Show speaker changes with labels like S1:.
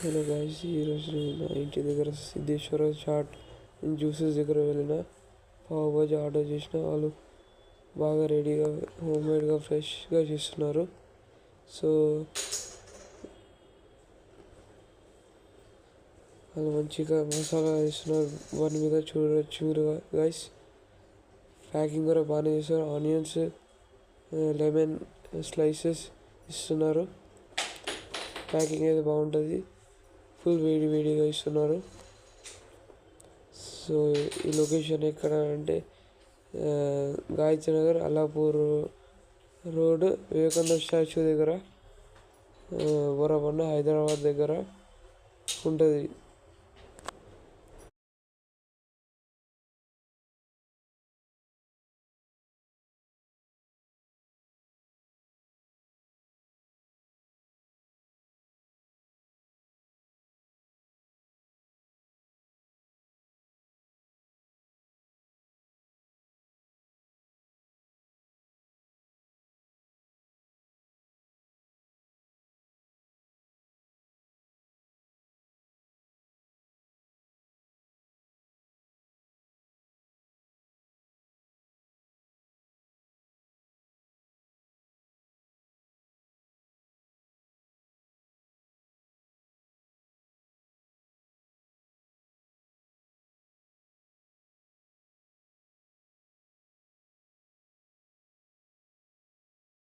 S1: Hello guys, ఈరోజు నేను ఇంటి దగ్గర సిద్ధేశ్వర చాట్ జ్యూసెస్ దగ్గర వెళ్ళిన పావు బాజీ ఆర్డర్ చేసిన. వాళ్ళు బాగా రెడీగా హోమ్మేడ్గా ఫ్రెష్గా చేస్తున్నారు. సో వాళ్ళు మంచిగా మసాలా వేస్తున్నారు వాటి మీద, చూడవచ్చు మీరు గైస్. ప్యాకింగ్ కూడా బాగానే చేస్తారు. ఆనియన్స్, లెమన్ స్లైసెస్ ఇస్తున్నారు. ప్యాకింగ్ అయితే బాగుంటుంది. ఫుల్ వేడిగా ఇస్తున్నారు. సో ఈ లొకేషన్ ఎక్కడ అంటే గాయత్రి నగర్, అల్లాపూర్ రోడ్, వివేకానంద స్టాచ్యూ దగ్గర, బోరబండ, హైదరాబాద్ దగ్గర ఉంటుంది.